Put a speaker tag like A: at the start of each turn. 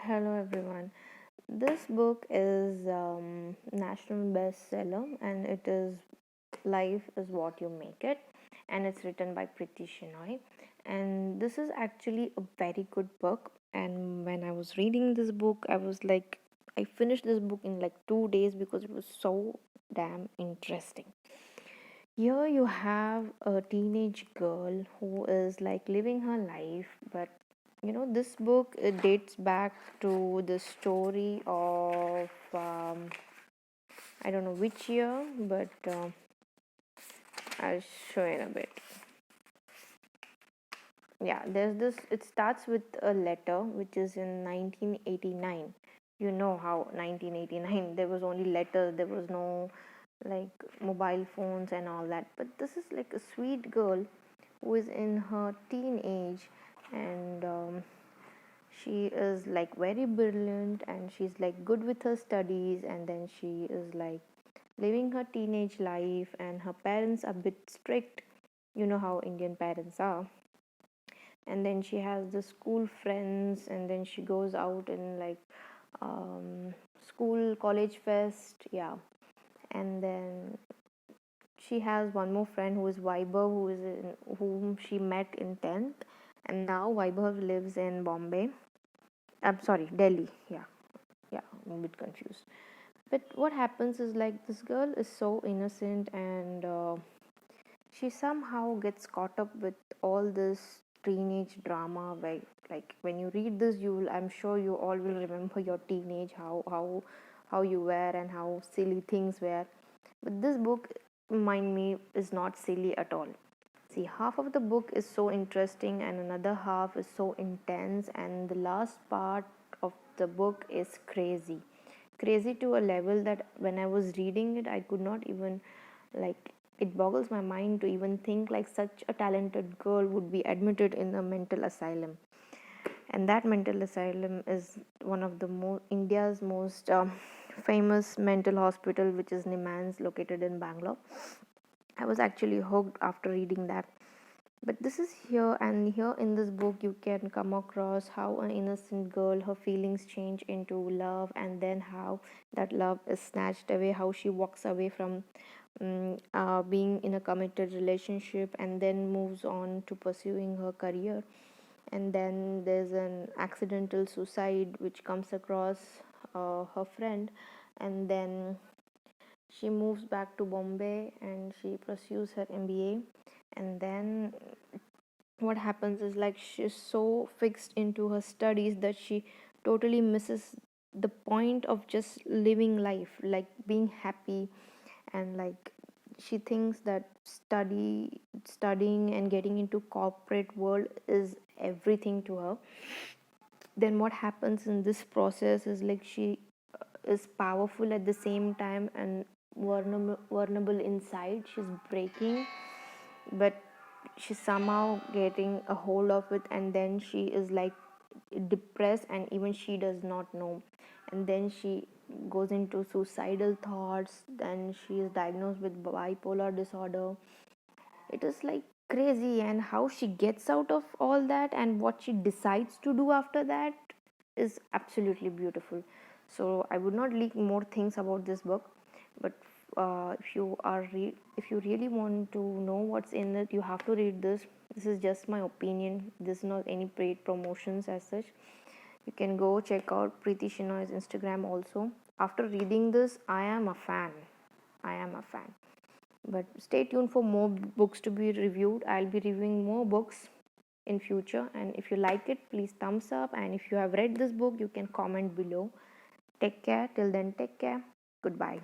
A: Hello everyone. This book is national bestseller and it is Life is What You Make It, and it's written by Priti Shenoy. And this is actually a very good book, and when I was reading this book I was like I finished this book in like 2 days because it was so damn interesting. Here you have a teenage girl who is like living her life, but this book it dates back to the story of I don't know which year, but I'll show you in a bit. Yeah, there's this. It starts with a letter which is in 1989. You know how 1989 there was only letters. There was no like mobile phones and all that. But this is like a sweet girl who is in her teenage, and she is like very brilliant and she's like good with her studies, and then she is like living her teenage life, and her parents are a bit strict. You know how Indian parents are. And then she has the school friends, and then she goes out in like school college fest, yeah. And then she has one more friend who is Vaibhav, whom she met in 10th, and now Vaibhav lives in Bombay. I'm sorry, Delhi. Yeah, I'm a bit confused. But what happens is like this girl is so innocent, and she somehow gets caught up with all this teenage drama. Like when you read this, I'm sure you all will remember your teenage, how you were and how silly things were. But this book, mind me, is not silly at all. See, half of the book is so interesting, and another half is so intense, and the last part of the book is crazy. Crazy to a level that when I was reading it, I could not even like it boggles my mind to even think like such a talented girl would be admitted in a mental asylum. And that mental asylum is one of the India's most famous mental hospital, which is Nimans, located in Bangalore. I was actually hooked after reading that. But this is here, and here in this book, you can come across how an innocent girl, her feelings change into love, and then how that love is snatched away, how she walks away from being in a committed relationship and then moves on to pursuing her career. And then there's an accidental suicide which comes across her friend, and then she moves back to Bombay and she pursues her MBA. And then what happens is like she's so fixed into her studies that she totally misses the point of just living life, like being happy. And like she thinks that studying and getting into corporate world is everything to her. Then what happens in this process is like she is powerful at the same time and vulnerable inside. She's breaking, but she's somehow getting a hold of it, and then she is like depressed and even she does not know. And then she goes into suicidal thoughts, then she is diagnosed with bipolar disorder. It is like crazy, and how she gets out of all that and what she decides to do after that is absolutely beautiful. So I would not leak more things about this book, but if you really want to know what's in it, you have to read this. This is just my opinion. This is not any paid promotions as such. You can go check out Preeti Shenoy's Instagram also. After reading this, I am a fan. I am a fan. But stay tuned for more books to be reviewed. I'll be reviewing more books in future, and if you like it, please thumbs up, and if you have read this book, you can comment below. Take care. Till then, take care. Goodbye.